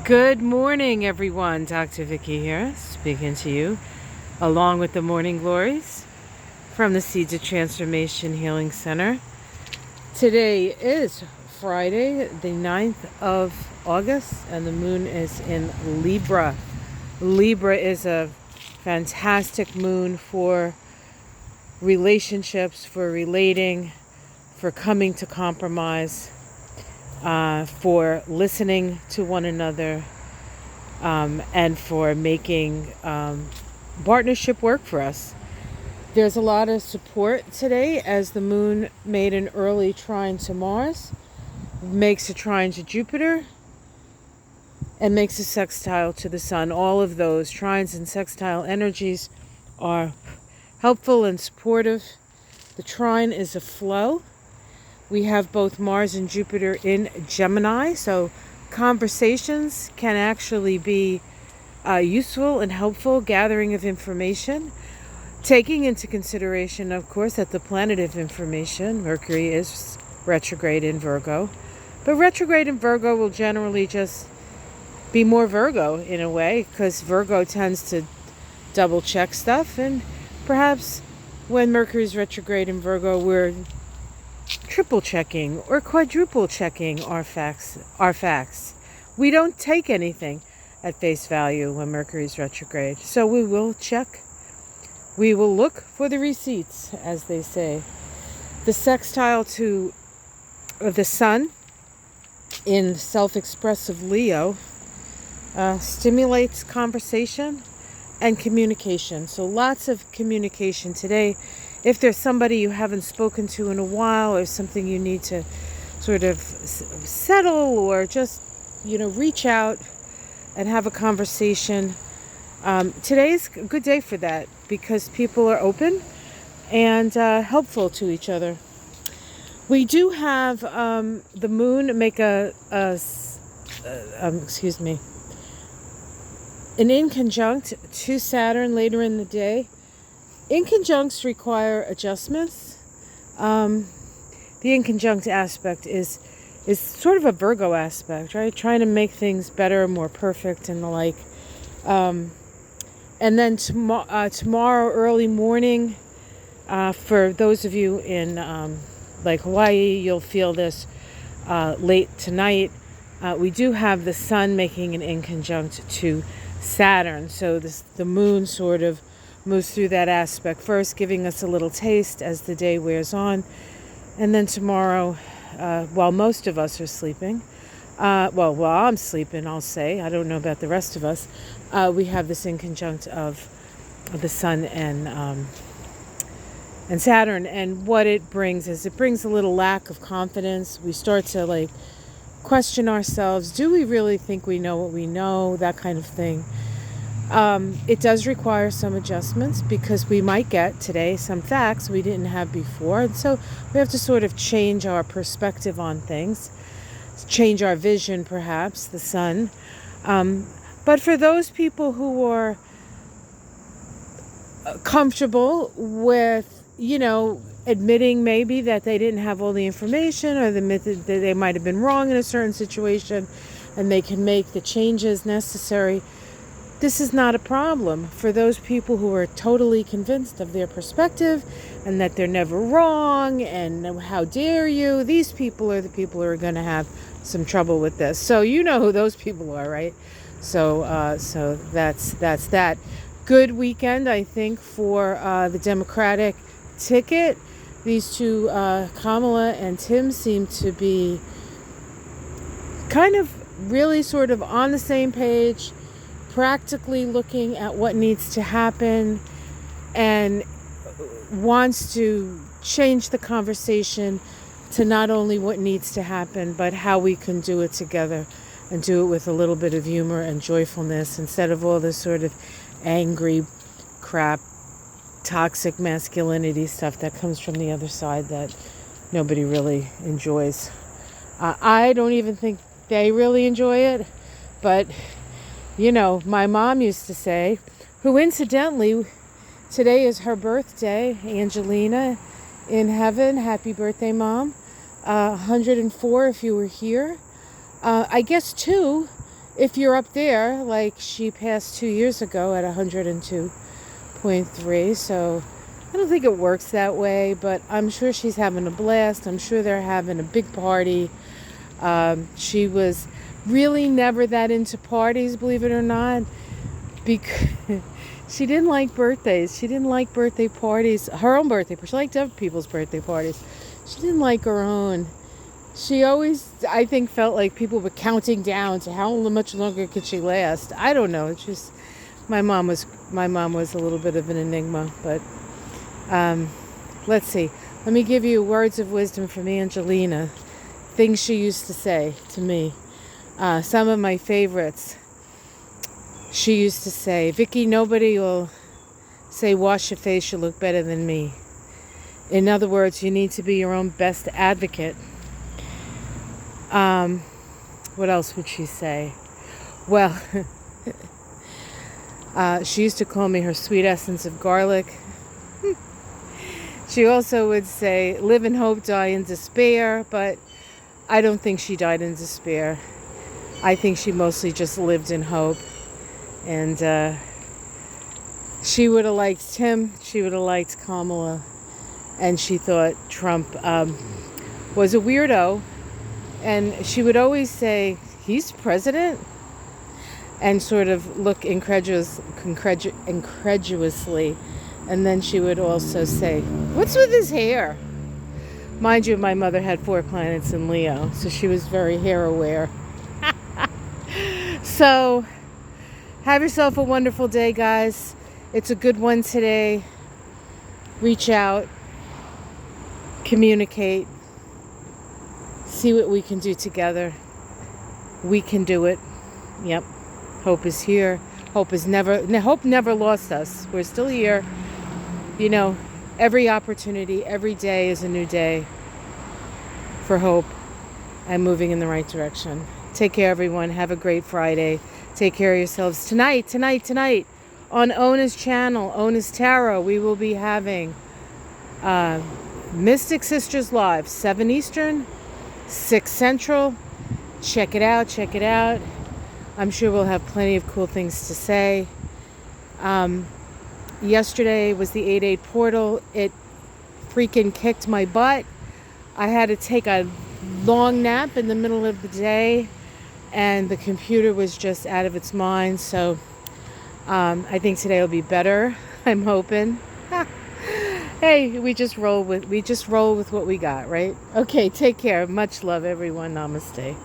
Good morning, everyone. Dr. Vicky here, speaking to you, along with the Morning Glories from the Seeds of Transformation Healing Center. Today is Friday, the 9th of August, and the moon is in Libra. Libra is a fantastic moon for relationships, for relating, for coming to compromise, for listening to one another, and for making partnership work for us. There's a lot of support today as the moon made an early trine to Mars, makes a trine to Jupiter, and makes a sextile to the sun. All of those trines and sextile energies are helpful and supportive. The trine is a flow. We have both Mars and Jupiter in Gemini, so conversations can actually be useful and helpful, gathering of information, taking into consideration, of course, that the planet of information, Mercury, is retrograde in Virgo. But retrograde in Virgo will generally just be more Virgo in a way, because Virgo tends to double check stuff, and perhaps when Mercury is retrograde in Virgo, we're triple checking or quadruple checking our facts. We don't take anything at face value when Mercury is retrograde. So we will check. We will look for the receipts, as they say. The sextile to the sun in self-expressive Leo stimulates conversation and communication. So lots of communication today. If there's somebody you haven't spoken to in a while, or something you need to sort of settle, or just, reach out and have a conversation, today's a good day for that, because people are open and helpful to each other. We do have the moon make an inconjunct to Saturn later in the day. Inconjuncts require adjustments. The inconjunct aspect is sort of a Virgo aspect, right? Trying to make things better, more perfect, and the like. And then tomorrow early morning, for those of you in like Hawaii, you'll feel this late tonight. We do have the sun making an inconjunct to Saturn, so the moon sort of moves through that aspect first, giving us a little taste as the day wears on. And then tomorrow, while most of us are sleeping, while I'm sleeping, I'll say, I don't know about the rest of us, we have this inconjunct of the sun and Saturn. And what it brings is it brings a little lack of confidence. We start to question ourselves. Do we really think we know what we know? That kind of thing. It does require some adjustments, because we might get today some facts we didn't have before. And so we have to sort of change our perspective on things, change our vision, perhaps, the sun. But for those people who are comfortable with, admitting maybe that they didn't have all the information, or that they might have been wrong in a certain situation, and they can make the changes necessary, this is not a problem. For those people who are totally convinced of their perspective and that they're never wrong, and how dare you, these people are the people who are going to have some trouble with this. So you know who those people are, right? So that's that. Good weekend, I think, for the Democratic ticket. These two, Kamala and Tim, seem to be kind of really sort of on the same page, practically looking at what needs to happen, and wants to change the conversation to not only what needs to happen, but how we can do it together, and do it with a little bit of humor and joyfulness, instead of all this sort of angry crap, toxic masculinity stuff that comes from the other side that nobody really enjoys. I don't even think they really enjoy it, but my mom used to say, who incidentally, today is her birthday, Angelina, in heaven. Happy birthday, Mom. 104 if you were here. I guess, too, if you're up there, like she passed 2 years ago at 102.3, so I don't think it works that way, but I'm sure she's having a blast. I'm sure they're having a big party. She was really never that into parties, believe it or not, because she didn't like birthdays. She didn't like birthday parties, her own birthday, but she liked other people's birthday parties. She didn't like her own. She always, I think, felt like people were counting down to how much longer could she last. I don't know. It's just my mom was a little bit of an enigma, but let's see. Let me give you words of wisdom from Angelina. Things she used to say to me. Some of my favorites. She used to say, "Vicky, nobody will say wash your face, you look better than me." In other words, you need to be your own best advocate. What else would she say? Well, she used to call me her sweet essence of garlic. She also would say, live in hope, die in despair, but I don't think she died in despair. I think she mostly just lived in hope. And she would have liked Tim, she would have liked Kamala, and she thought Trump was a weirdo. And she would always say, he's president? And sort of look incredulously. And then she would also say, what's with his hair? Mind you, my mother had 4 planets in Leo, so she was very hair aware. So, have yourself a wonderful day, guys. It's a good one today. Reach out. Communicate. See what we can do together. We can do it. Yep. Hope is here. Hope never lost us. We're still here. You know, every opportunity, every day is a new day for hope and moving in the right direction. Take care, everyone. Have a great Friday. Take care of yourselves. Tonight, on Ona's channel, Ona's Tarot, we will be having Mystic Sisters Live, 7 Eastern, 6 Central. Check it out. I'm sure we'll have plenty of cool things to say. Yesterday was the 8/8 portal. It freaking kicked my butt. I had to take a long nap in the middle of the day, and the computer was just out of its mind. So I think today will be better. I'm hoping. Hey, we just roll with what we got, right? Okay, take care. Much love, everyone. Namaste.